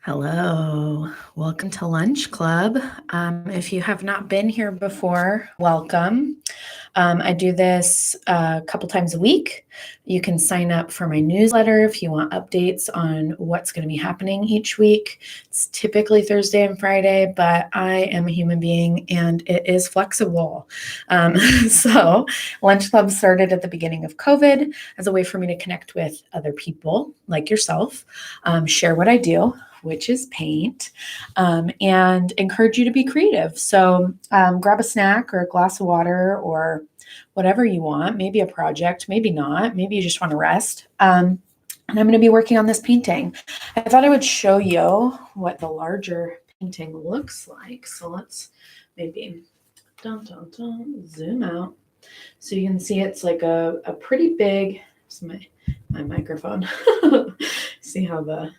Hello, welcome to Lunch Club. If you have not been here before, welcome. I do this a couple times a week. You can sign up for my newsletter if you want updates on what's going to be happening each week. It's typically Thursday and Friday, but I am a human being and it is flexible. So Lunch Club started at the beginning of COVID as a way for me to connect with other people like yourself, share what I do, which is paint, and encourage you to be creative. So grab a snack or a glass of water or whatever you want, maybe a project, maybe not, maybe you just want to rest. And I'm going to be working on this painting. I thought I would show you what the larger painting looks like. So let's maybe zoom out. So you can see it's like a pretty big, it's my microphone. See how the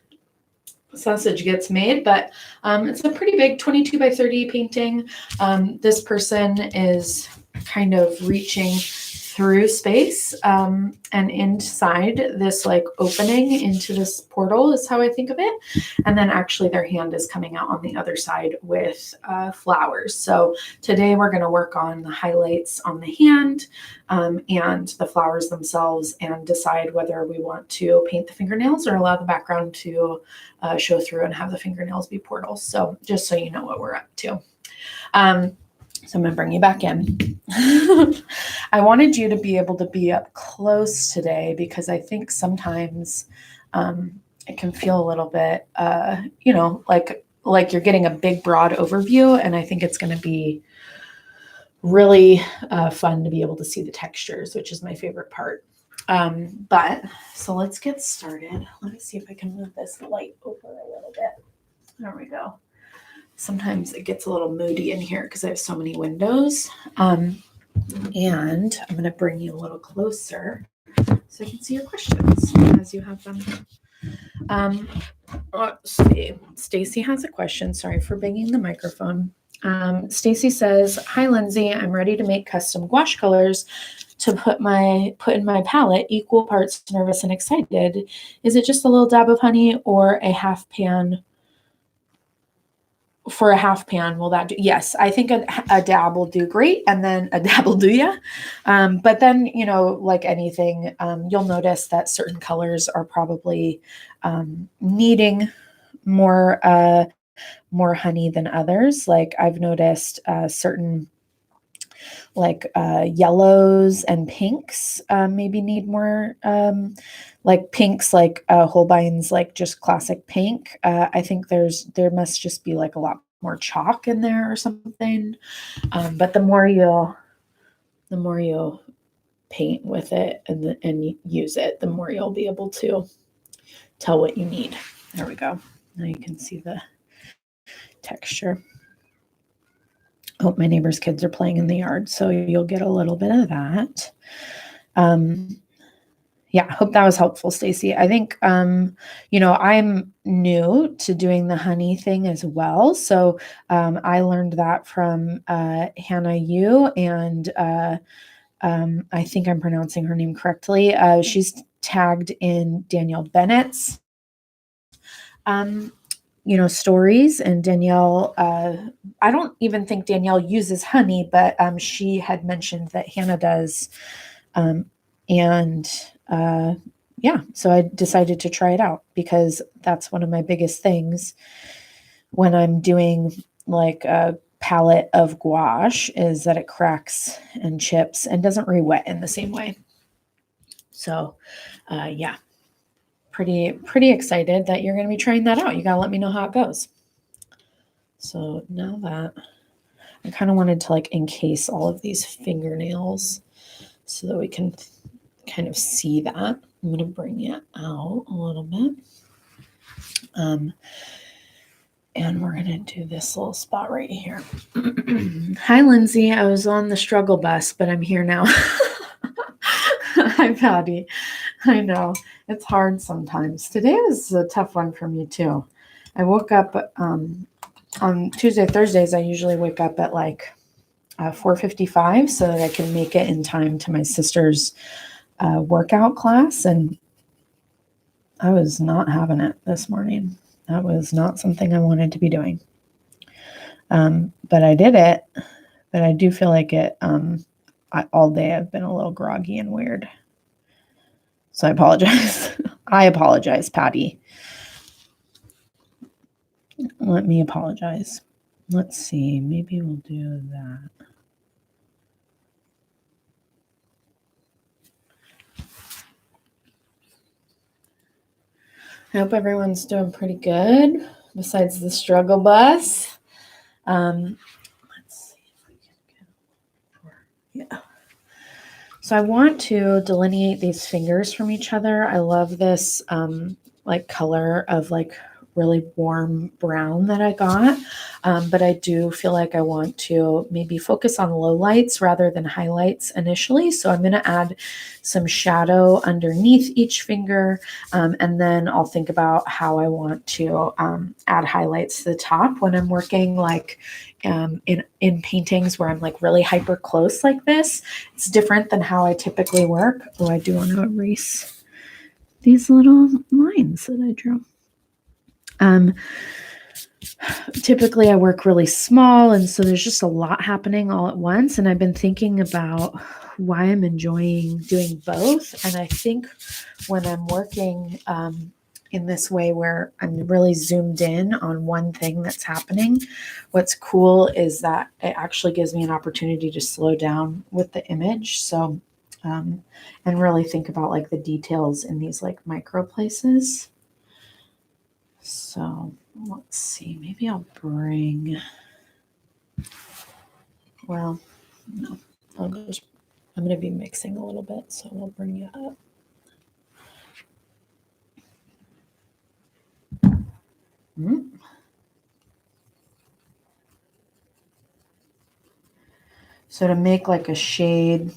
sausage gets made, but it's a pretty big 22 by 30 painting. This person is kind of reaching through space and inside this like opening into this portal is how I think of it. And then actually their hand is coming out on the other side with flowers. So today we're going to work on the highlights on the hand and the flowers themselves and decide whether we want to paint the fingernails or allow the background to show through and have the fingernails be portals. So just so you know what we're up to. So I'm going to bring you back in. I wanted you to be able to be up close today because I think sometimes it can feel a little bit, like you're getting a big, broad overview. And I think it's going to be really fun to be able to see the textures, which is my favorite part. So let's get started. Let me see if I can move this light over a little bit. There we go. Sometimes it gets a little moody in here because I have so many windows. And I'm going to bring you a little closer so I can see your questions as you have them. Let's see. Stacy has a question. Sorry for banging the microphone. Stacy says, "Hi, Lindsay. I'm ready to make custom gouache colors to put in my palette, equal parts nervous and excited. Is it just a little dab of honey or a half pan? For a half pan, will that do?" Yes, I think a dab will do great, and then a dab will do ya. But then, like anything, you'll notice that certain colors are probably needing more honey than others. Like I've noticed certain like yellows and pinks maybe need more like pinks, like Holbein's like just classic pink. I think there must just be like a lot more chalk in there or something. But the more you paint with it and use it, the more you'll be able to tell what you need. There we go. Now you can see the texture. Oh, my neighbor's kids are playing in the yard, so you'll get a little bit of that. Yeah, I hope that was helpful, Stacy. I think, I'm new to doing the honey thing as well. So I learned that from Hannah Yu, and I think I'm pronouncing her name correctly. She's tagged in Danielle Bennett's stories, and Danielle, I don't even think Danielle uses honey, but she had mentioned that Hannah does. So I decided to try it out because that's one of my biggest things when I'm doing like a palette of gouache is that it cracks and chips and doesn't re-wet in the same way. So, pretty excited that you're going to be trying that out. You got to let me know how it goes. So now that I kind of wanted to like encase all of these fingernails so that we can kind of see that. I'm going to bring it out a little bit. And we're going to do this little spot right here. Hi, Lindsay. I was on the struggle bus, but I'm here now. Hi, Patty. I know. It's hard sometimes. Today was a tough one for me, too. I woke up on Tuesday, Thursdays, I usually wake up at like 4:55 so that I can make it in time to my sister's workout class. And I was not having it this morning. That was not something I wanted to be doing. But I did it. But I do feel like it, all day I've been a little groggy and weird. So I apologize. I apologize, Patty. Let me apologize. Let's see. Maybe we'll do that. I hope everyone's doing pretty good, besides the struggle bus. Let's see if we can get, yeah. So I want to delineate these fingers from each other. I love this like color of like really warm brown that I got. But I do feel like I want to maybe focus on lowlights rather than highlights initially. So I'm going to add some shadow underneath each finger. And then I'll think about how I want to add highlights to the top when I'm working like in paintings where I'm like really hyper close like this. It's different than how I typically work. Oh, I do want to erase these little lines that I drew. Typically I work really small, and so there's just a lot happening all at once. And I've been thinking about why I'm enjoying doing both. And I think when I'm working in this way where I'm really zoomed in on one thing that's happening, what's cool is that it actually gives me an opportunity to slow down with the image. So, and really think about like the details in these like micro places. So let's see, maybe I'll bring, well, no, I'm going to be mixing a little bit, so we'll bring you up. So to make like a shade,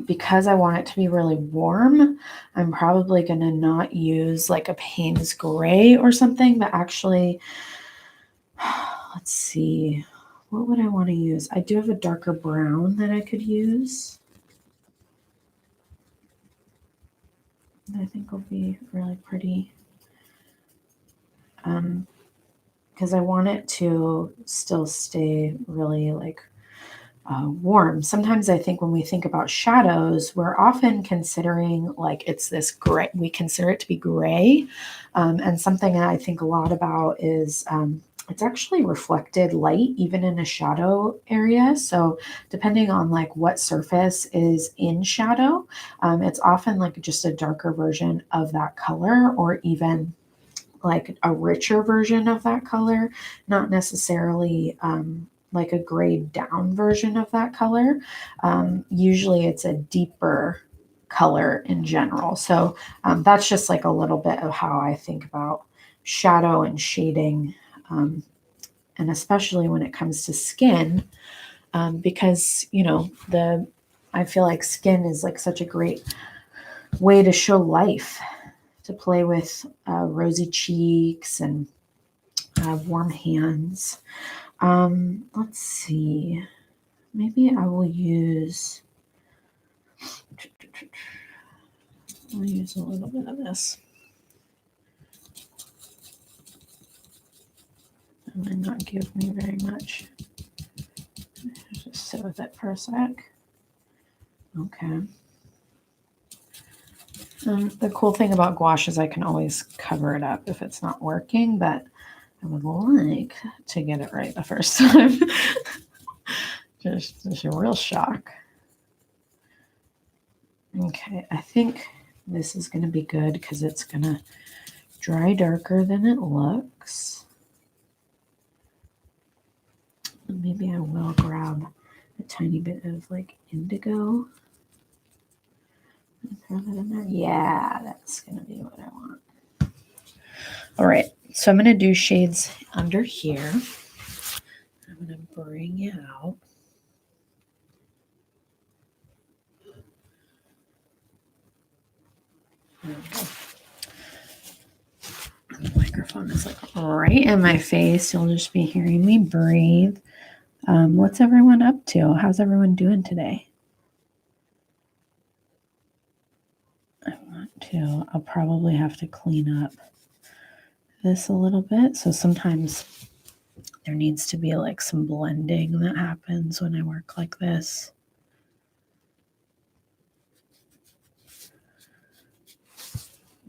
because I want it to be really warm, I'm probably going to not use like a Payne's gray or something, but actually, let's see, what would I want to use? I do have a darker brown that I could use. I think will be really pretty. Because I want it to still stay really like warm. Sometimes I think when we think about shadows, we're often considering like it's this gray, we consider it to be gray. And something that I think a lot about is it's actually reflected light even in a shadow area. So depending on like what surface is in shadow, it's often like just a darker version of that color, or even like a richer version of that color, not necessarily like a grayed down version of that color. Usually it's a deeper color in general. So that's just like a little bit of how I think about shadow and shading, and especially when it comes to skin, because, you know, I feel like skin is like such a great way to show life, to play with rosy cheeks and warm hands. Let's see. Maybe I will use. I'll use a little bit of this. That might not give me very much. Just sit with it for a sec. Okay. The cool thing about gouache is I can always cover it up if it's not working, but I would like to get it right the first time. just a real shock. Okay, I think this is going to be good because it's going to dry darker than it looks. And maybe I will grab a tiny bit of like indigo and throw that in there. Yeah, that's going to be what I want. All right, so I'm going to do shades under here. I'm going to bring it out. The microphone is like right in my face. You'll just be hearing me breathe. What's everyone up to? How's everyone doing today? I'll probably have to clean up this a little bit. So sometimes there needs to be like some blending that happens when I work like this.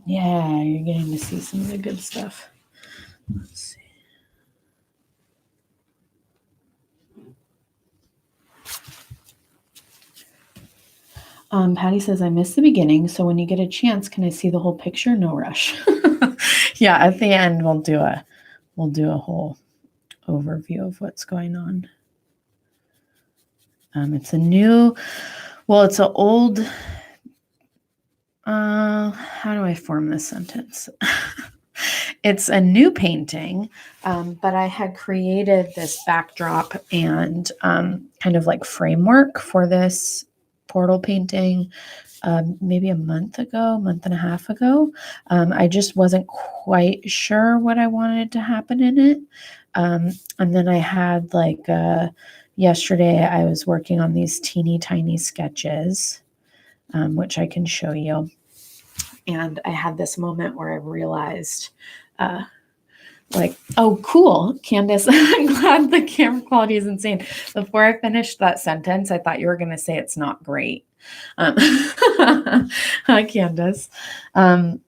Yeah, you're getting to see some of the good stuff. Let's see. Patty says, I missed the beginning, so when you get a chance, can I see the whole picture? No rush. Yeah, at the end we'll do a whole overview of what's going on. It's an old, how do I form this sentence? It's a new painting, but I had created this backdrop and kind of like framework for this portal painting maybe a month and a half ago. I just wasn't quite sure what I wanted to happen in it. And then I had yesterday I was working on these teeny tiny sketches, which I can show you. And I had this moment where I realized, oh, cool, Candace, I'm glad the camera quality is insane. Before I finished that sentence, I thought you were going to say it's not great. Hi, Candace. So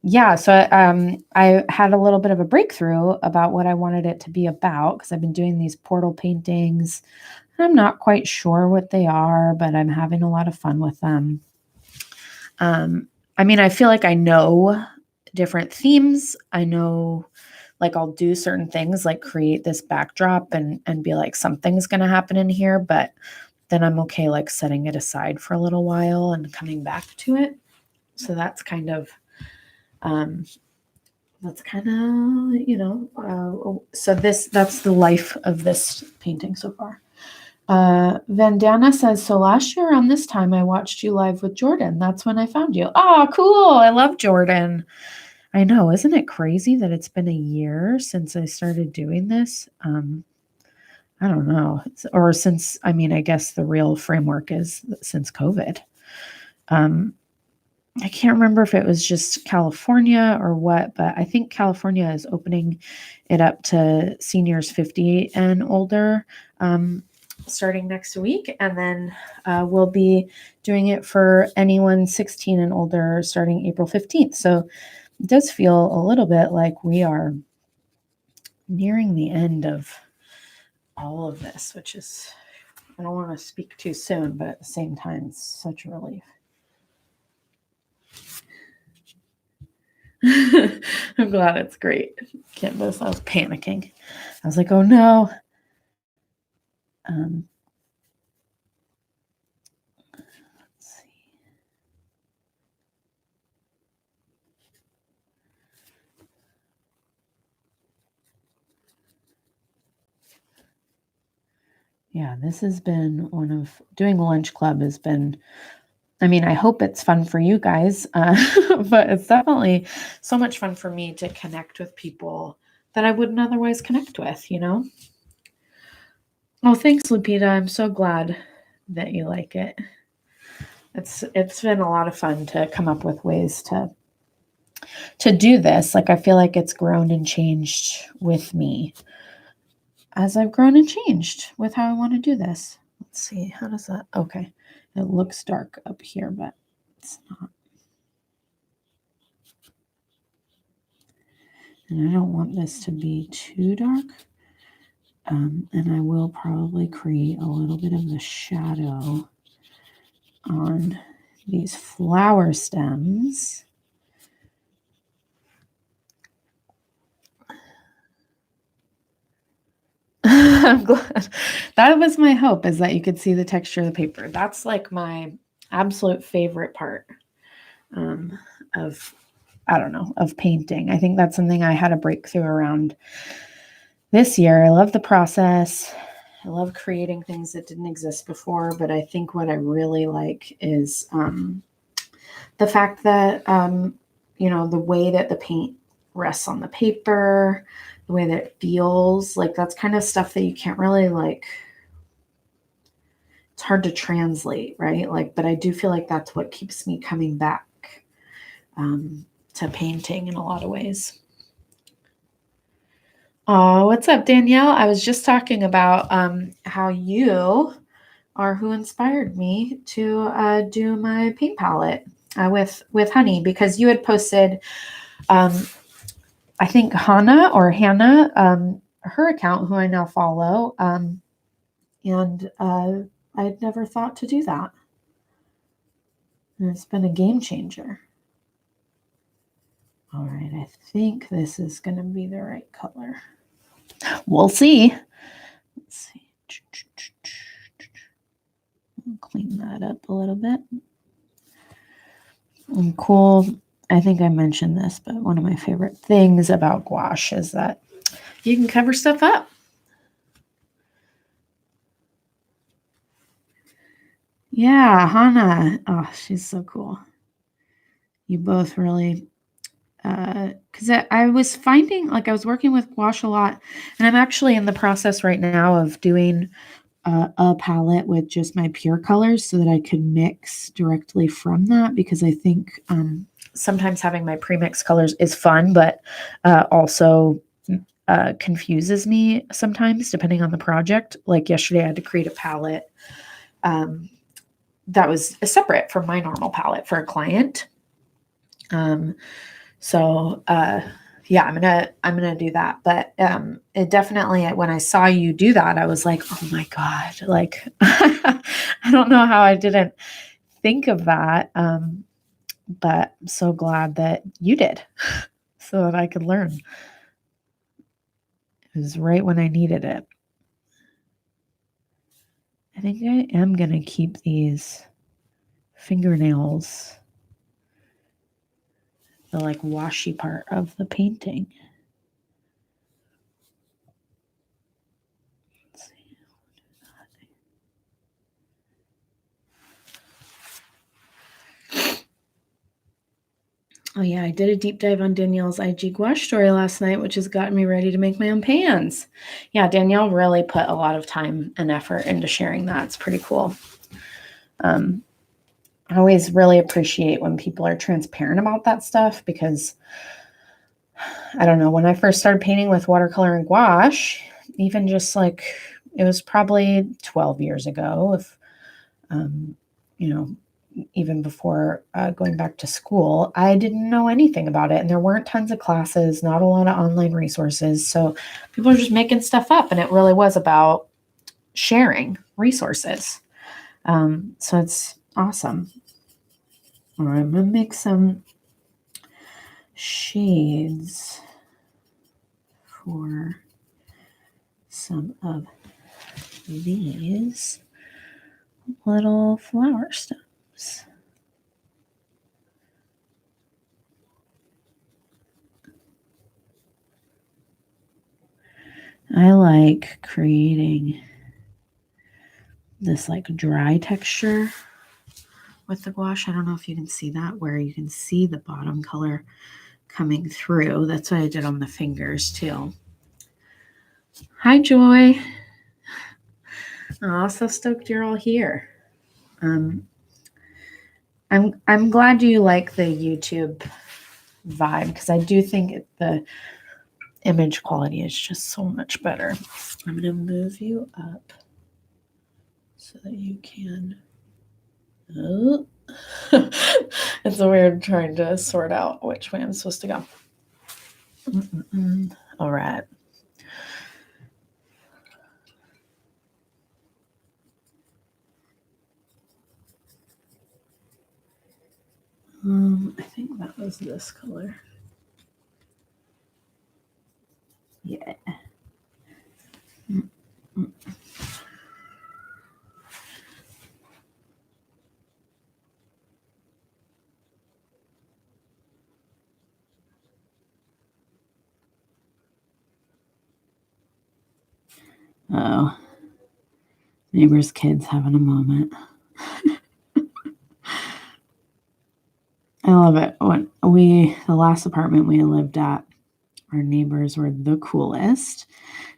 I had a little bit of a breakthrough about what I wanted it to be about because I've been doing these portal paintings. I'm not quite sure what they are, but I'm having a lot of fun with them. I feel like I know different themes. I know I'll do certain things like create this backdrop and be like, something's going to happen in here, but then I'm okay setting it aside for a little while and coming back to it. So that's kind of, so that's the life of this painting so far. Vandana says, so last year around this time, I watched you live with Jordan. That's when I found you. Oh, cool. I love Jordan. I know. Isn't it crazy that it's been a year since I started doing this? I don't know. Or since, I guess the real framework is since COVID. I can't remember if it was just California or what, but I think California is opening it up to seniors 50 and older starting next week. And then we'll be doing it for anyone 16 and older starting April 15th. So it does feel a little bit like we are nearing the end of all of this, which is, I don't want to speak too soon, but at the same time, it's such a relief. I'm glad it's great. Canvas. I was panicking. I was like, oh no. Let's see. Yeah, this has been doing the lunch club has been, I hope it's fun for you guys, but it's definitely so much fun for me to connect with people that I wouldn't otherwise connect with, Oh, thanks, Lupita. I'm so glad that you like it. It's been a lot of fun to come up with ways to do this. I feel like it's grown and changed with me as I've grown and changed with how I want to do this. Let's see, how does that, okay. It looks dark up here, but it's not. And I don't want this to be too dark. And I will probably create a little bit of the shadow on these flower stems. I'm glad. That was my hope, is that you could see the texture of the paper. That's my absolute favorite part of painting. I think that's something I had a breakthrough around this year. I love the process. I love creating things that didn't exist before, but I think what I really like is the fact that, the way that the paint rests on the paper, the way that it feels, that's kind of stuff that you can't really it's hard to translate, right? But I do feel like that's what keeps me coming back to painting in a lot of ways. Oh, what's up, Danielle? I was just talking about how you are who inspired me to do my paint palette with honey, because you had posted, um, I think Hannah, her account, who I now follow, and I had never thought to do that. And it's been a game changer. All right, I think this is going to be the right color. We'll see. Let's see. Clean that up a little bit. And cool. I think I mentioned this, but one of my favorite things about gouache is that you can cover stuff up. Yeah, Hannah. Oh, she's so cool. You both really, because I was finding, like, I was working with gouache a lot, and I'm actually in the process right now of doing a palette with just my pure colors so that I could mix directly from that, because I think sometimes having my pre-mixed colors is fun, but also confuses me sometimes depending on the project. Like yesterday, I had to create a palette that was separate from my normal palette for a client. So yeah, I'm gonna do that. But it definitely, when I saw you do that, I was like, oh my God, like I don't know how I didn't think of that. But I'm so glad that you did so that I could learn. It was right when I needed it. I think I am gonna keep these fingernails, the like washy part of the painting. Let's see. Oh yeah, I did a deep dive on Danielle's IG gouache story last night, which has gotten me ready to make my own pans. Yeah, Danielle really put a lot of time and effort into sharing that. It's pretty cool. I always really appreciate when people are transparent about that stuff, because I don't know, when I first started painting with watercolor and gouache, even just like, it was probably 12 years ago, if, you know, even before going back to school, I didn't know anything about it. And there weren't tons of classes, not a lot of online resources. So people are just making stuff up. And it really was about sharing resources. So it's awesome. All right, I'm going to make some shades for some of these little flower stems. I like creating this like dry texture with the gouache. I don't know if you can see that, where you can see the bottom color coming through. That's what I did on the fingers too. Hi, Joy. Oh, so stoked you're all here. I'm glad you like the YouTube vibe, because I do think the image quality is just so much better. I'm going to move you up so that you can. Oh. It's weird trying to sort out which way I'm supposed to go. All right. I think that was this color. Yeah. Oh, neighbor's kids having a moment. I love it. When the last apartment we lived at, our neighbors were the coolest.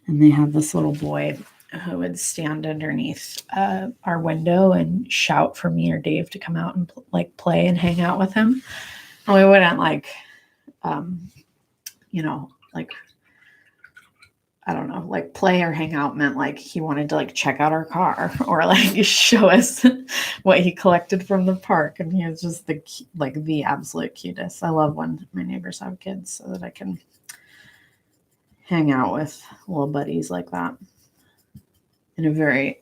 And they had this little boy who would stand underneath our window and shout for me or Dave to come out and play and hang out with him. And we wouldn't like I don't know, like play or hang out meant like he wanted to like check out our car or like show us what he collected from the park. And he was just the absolute cutest. I love when my neighbors have kids so that I can hang out with little buddies like that in a very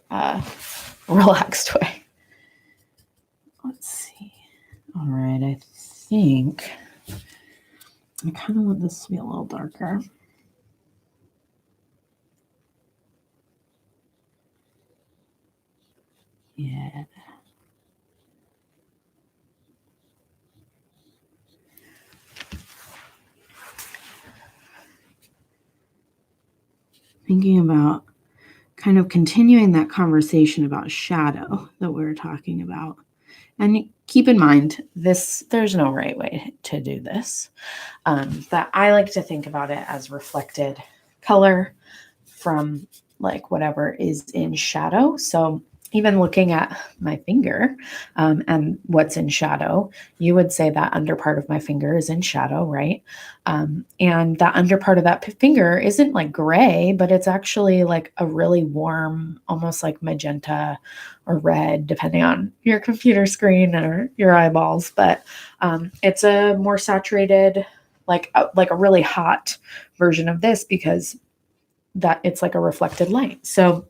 relaxed way. Let's see. All right, I think I kind of want this to be a little darker. Yeah. Thinking about kind of continuing that conversation about shadow that we were talking about. And keep in mind, there's no right way to do this. That I like to think about it as reflected color from like whatever is in shadow. So even looking at my finger and what's in shadow, you would say that under part of my finger is in shadow, right? And that under part of that finger isn't like gray, but it's actually like a really warm, almost like magenta or red, depending on your computer screen or your eyeballs. But it's a more saturated, like a really hot version of this because that it's like a reflected light. So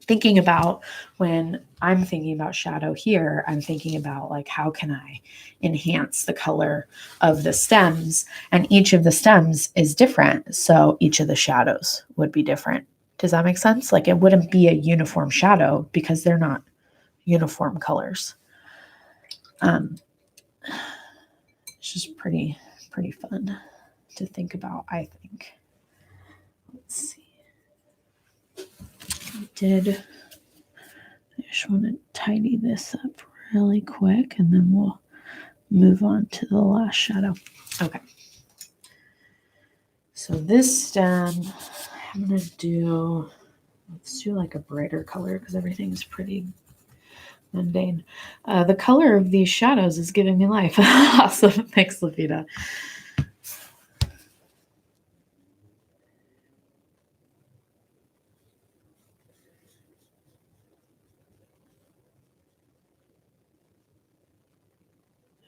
thinking about when I'm thinking about shadow here, I'm thinking about like, how can I enhance the color of the stems? And each of the stems is different. So each of the shadows would be different. Does that make sense? Like it wouldn't be a uniform shadow because they're not uniform colors. It's just pretty fun to think about, I think. Let's see. I just want to tidy this up really quick and then we'll move on to the last shadow. Okay. So this stem, I'm going to let's do like a brighter color because everything's pretty mundane. The color of these shadows is giving me life. Awesome. Thanks, Lupita.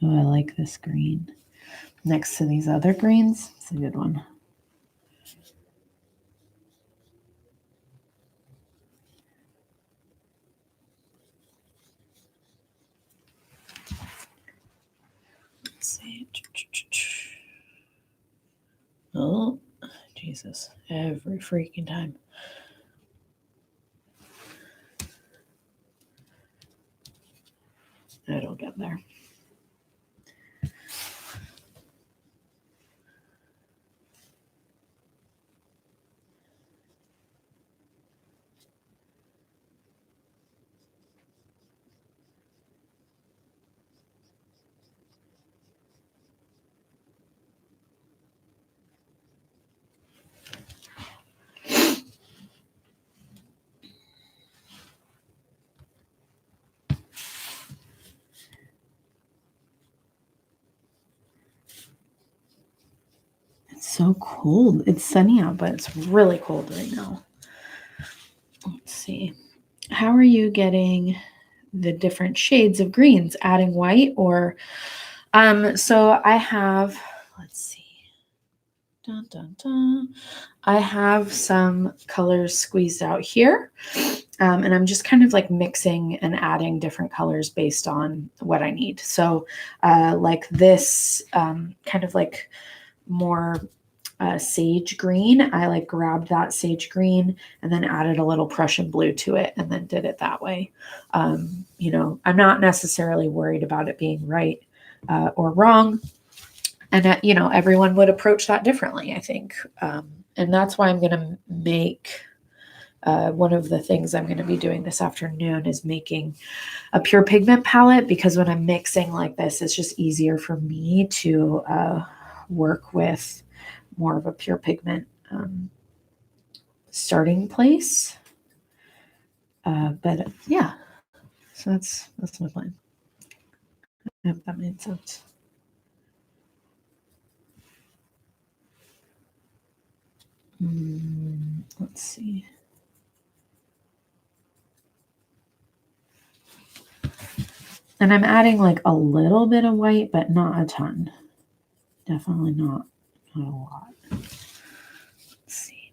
Oh, I like this green. Next to these other greens, it's a good one. Let's see. Oh, Jesus. Every freaking time. It'll get there. It's so cold. It's sunny out, but it's really cold right now. Let's see. How are you getting the different shades of greens? Adding white or so I have, let's see. Dun, dun, dun. I have some colors squeezed out here. And I'm just kind of like mixing and adding different colors based on what I need. So like this kind of like more sage green. I like grabbed that sage green and then added a little Prussian blue to it and then did it that way. You know, I'm not necessarily worried about it being right or wrong. And, you know, everyone would approach that differently, I think. And that's why I'm going to make one of the things I'm going to be doing this afternoon is making a pure pigment palette, because when I'm mixing like this, it's just easier for me to work with more of a pure pigment starting place. But yeah, so that's my plan. I hope that made sense. Let's see. And I'm adding like a little bit of white, but not a ton. Definitely not a lot. Let's see.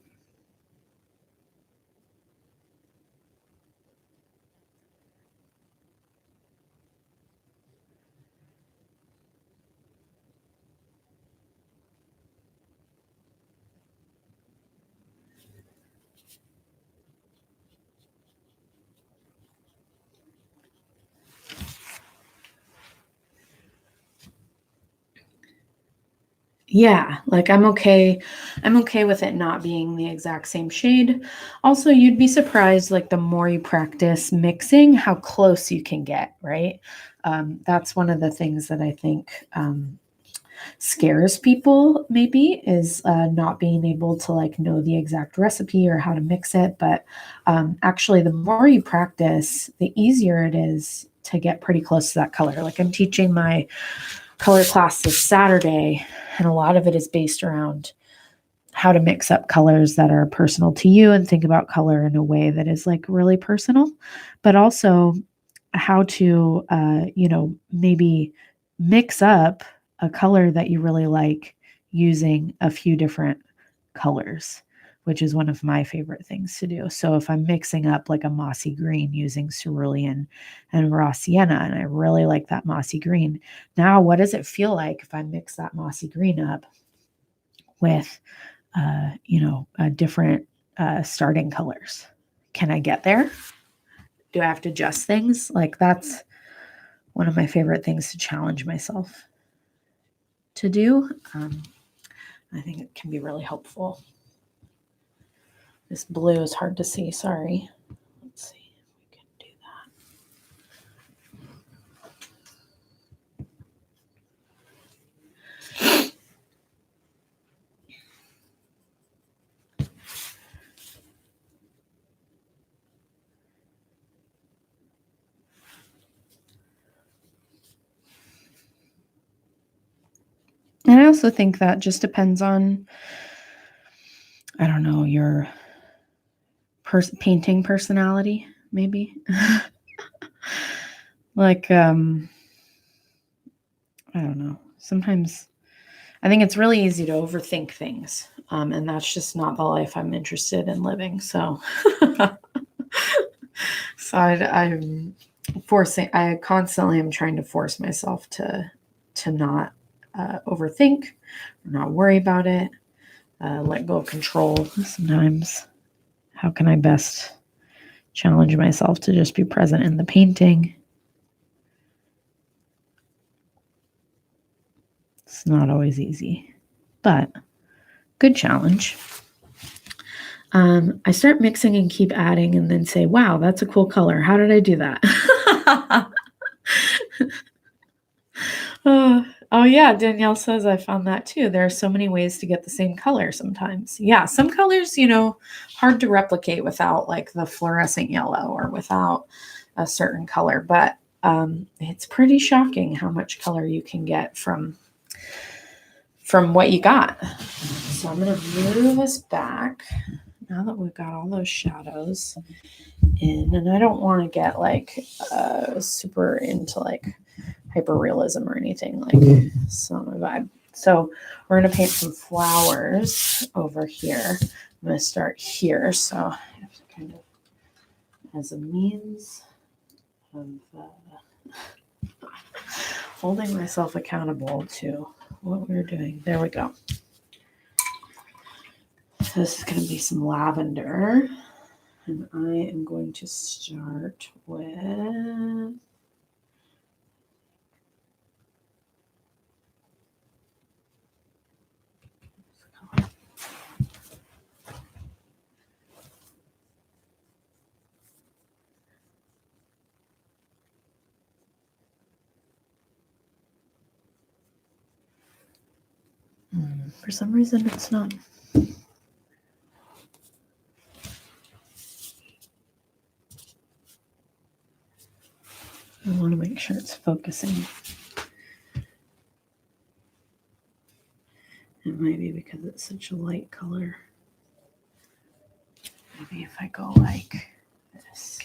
Yeah, like I'm okay with it not being the exact same shade. Also, you'd be surprised, like the more you practice mixing, how close you can get, right? That's one of the things that I think scares people maybe is not being able to like know the exact recipe or how to mix it. But actually, the more you practice, the easier it is to get pretty close to that color. Like I'm teaching my color class this Saturday, and a lot of it is based around how to mix up colors that are personal to you and think about color in a way that is like really personal, but also how to, maybe mix up a color that you really like using a few different colors, which is one of my favorite things to do. So if I'm mixing up like a mossy green using cerulean and raw sienna, and I really like that mossy green, now what does it feel like if I mix that mossy green up with, different starting colors? Can I get there? Do I have to adjust things? Like that's one of my favorite things to challenge myself to do. I think it can be really helpful. This blue is hard to see. Sorry. Let's see if we can do that. And I also think that just depends on, I don't know, your painting personality, maybe. Like, I don't know. Sometimes I think it's really easy to overthink things. And that's just not the life I'm interested in living. So, I'm forcing, I constantly am trying to force myself to not overthink, or not worry about it, let go of control sometimes. How can I best challenge myself to just be present in the painting? It's not always easy, but good challenge. I start mixing and keep adding and then say, wow, that's a cool color. How did I do that? Oh, yeah. Danielle says I found that too. There are so many ways to get the same color sometimes. Yeah. Some colors, hard to replicate without like the fluorescent yellow or without a certain color. But it's pretty shocking how much color you can get from what you got. So I'm going to move us back now that we've got all those shadows in, and I don't want to get like super into like hyperrealism or anything, like some vibe. So we're going to paint some flowers over here. I'm going to start here. So I have to kind of, as a means of holding myself accountable to what we're doing. There we go. So this is going to be some lavender. And I am going to start with for some reason it's not. I want to make sure it's focusing. It might be because it's such a light color. Maybe if I go like this.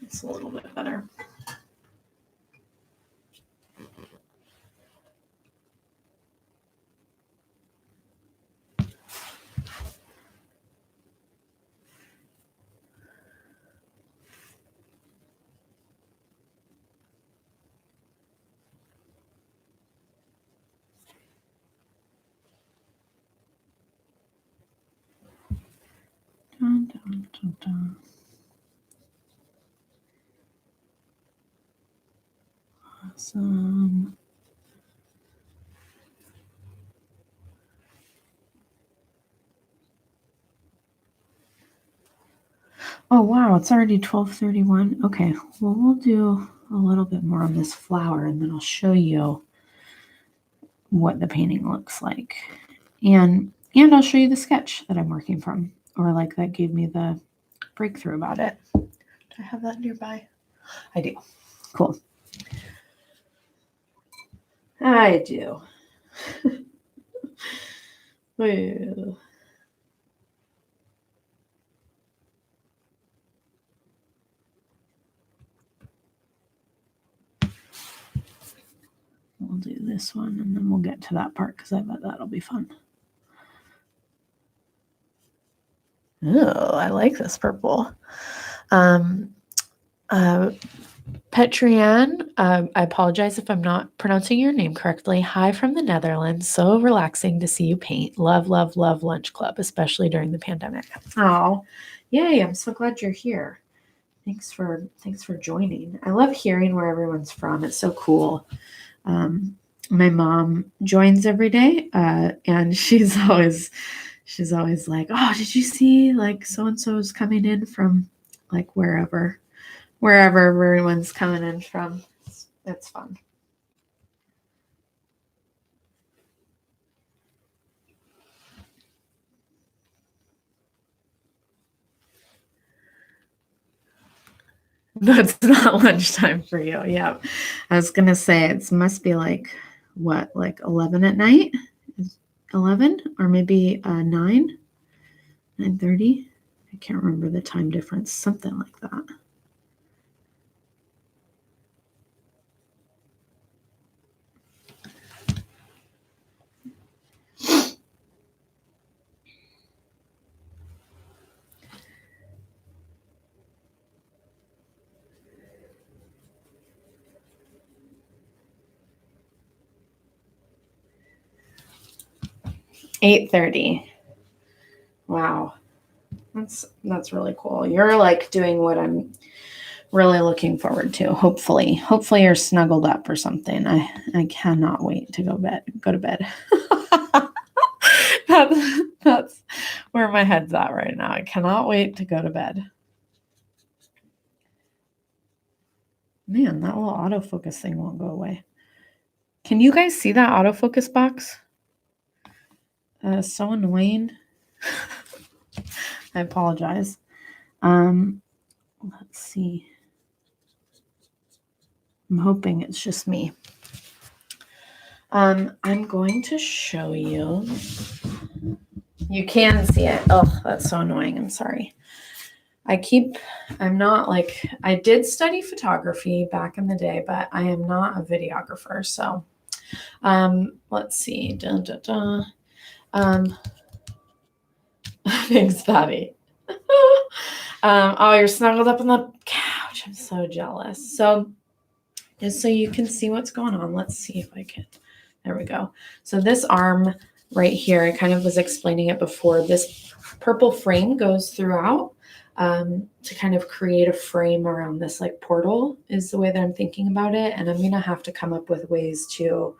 It's a little bit better. Dun, dun, dun, dun. Awesome. Oh, wow, it's already 12:31. Okay, well, we'll do a little bit more on this flower, and then I'll show you what the painting looks like. And I'll show you the sketch that I'm working from, or like that gave me the breakthrough about it. Do I have that nearby? I do. Cool. I do. Well. We'll do this one, and then we'll get to that part because I bet that'll be fun. Oh, I like this purple. Petriane, I apologize if I'm not pronouncing your name correctly. Hi from the Netherlands. So relaxing to see you paint. Love, love, love Lunch Club, especially during the pandemic. Oh, yay! I'm so glad you're here. Thanks for joining. I love hearing where everyone's from. It's so cool. My mom joins every day, and she's always like, "Oh, did you see like so and so is coming in from like wherever everyone's coming in from." It's fun. That's not lunchtime for you. Yeah, I was gonna say it must be like what, like 11 at night, 11 or maybe 9:30. I can't remember the time difference. Something like that. $8:30. Wow. That's really cool. You're like doing what I'm really looking forward to. Hopefully you're snuggled up or something. I cannot wait to go to bed. That's where my head's at right now. I cannot wait to go to bed. Man, that little autofocus thing won't go away. Can you guys see that autofocus box? So annoying. I apologize. Let's see. I'm hoping it's just me. I'm going to show you. You can see it. Oh, that's so annoying. I'm sorry. I did study photography back in the day, but I am not a videographer. So, let's see. Thanks, Patty. Oh, you're snuggled up on the couch. I'm so jealous. So, just so you can see what's going on, let's see if I can. There we go. So this arm right here, I kind of was explaining it before. This purple frame goes throughout to kind of create a frame around this like portal is the way that I'm thinking about it. And I'm going to have to come up with ways to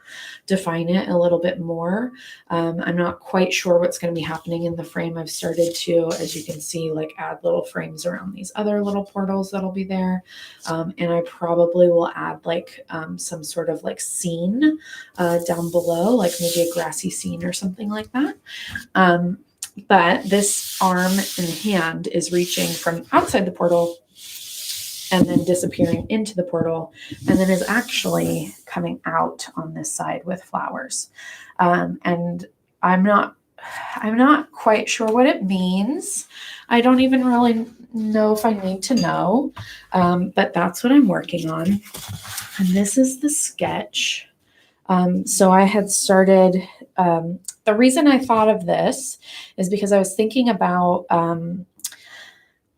define it a little bit more. I'm not quite sure what's going to be happening in the frame. I've started to, as you can see, like add little frames around these other little portals that'll be there. And I probably will add like some sort of like scene down below, like maybe a grassy scene or something like that. But this arm and hand is reaching from outside the portal and then disappearing into the portal, and then is actually coming out on this side with flowers. And I'm not quite sure what it means. I don't even really know if I need to know, but that's what I'm working on. And this is the sketch. So I had started, the reason I thought of this is because I was thinking about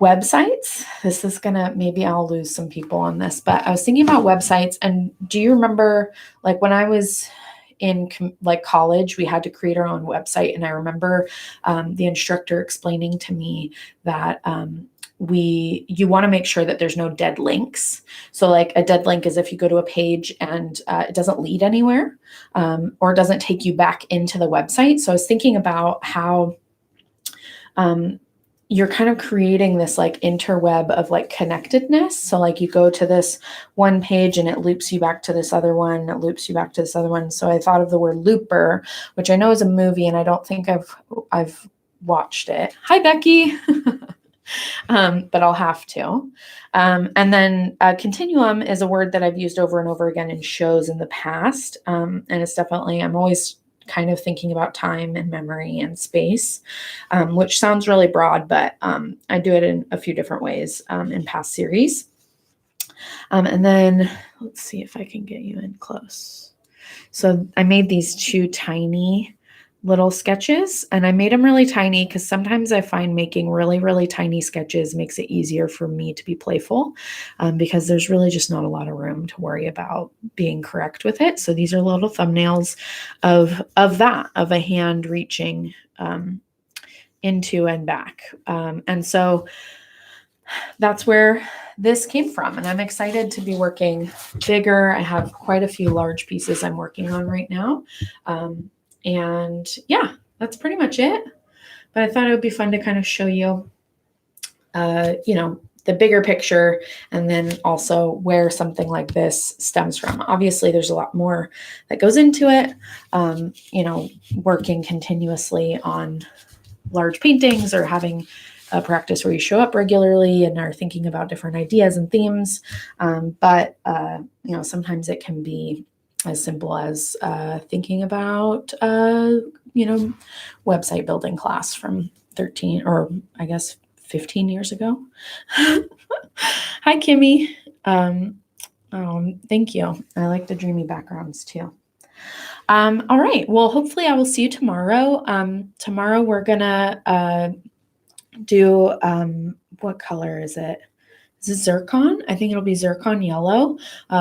websites. This is maybe I'll lose some people on this, but I was thinking about websites. And do you remember, like, when I was in college, we had to create our own website. And I remember the instructor explaining to me that you want to make sure that there's no dead links. So like a dead link is if you go to a page and it doesn't lead anywhere, or doesn't take you back into the website. So I was thinking about how you're kind of creating this like interweb of like connectedness. So like you go to this one page and it loops you back to this other one, it loops you back to this other one. So I thought of the word looper, which I know is a movie, and I don't think I've watched it. Hi, Becky. But I'll have to. And then continuum is a word that I've used over and over again in shows in the past. And it's definitely, I'm always kind of thinking about time and memory and space, which sounds really broad, but I do it in a few different ways in past series. And then let's see if I can get you in close. So I made these two tiny little sketches, and I made them really tiny because sometimes I find making really, really tiny sketches makes it easier for me to be playful, because there's really just not a lot of room to worry about being correct with it. So these are little thumbnails of a hand reaching into and back. And so that's where this came from. And I'm excited to be working bigger. I have quite a few large pieces I'm working on right now. And yeah, that's pretty much it. But I thought it would be fun to kind of show you, the bigger picture, and then also where something like this stems from. Obviously, there's a lot more that goes into it. Working continuously on large paintings, or having a practice where you show up regularly and are thinking about different ideas and themes. But sometimes it can be as simple as thinking about, website building class from 13, or I guess 15 years ago. Hi, Kimmy. Thank you. I like the dreamy backgrounds too. All right. Well, hopefully I will see you tomorrow. Tomorrow we're gonna do, what color is it? Is it zircon? I think it'll be zircon yellow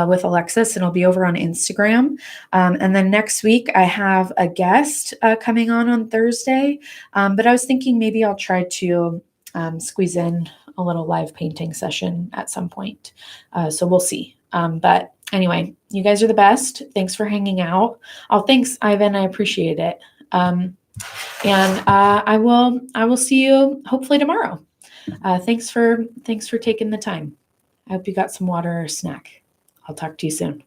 with Alexis, and it'll be over on Instagram. And then next week I have a guest coming on Thursday. But I was thinking maybe I'll try to squeeze in a little live painting session at some point. So we'll see. But anyway, you guys are the best. Thanks for hanging out. Oh, thanks, Ivan. I appreciate it. And I will see you hopefully tomorrow. Thanks for taking the time. I hope you got some water or a snack. I'll talk to you soon.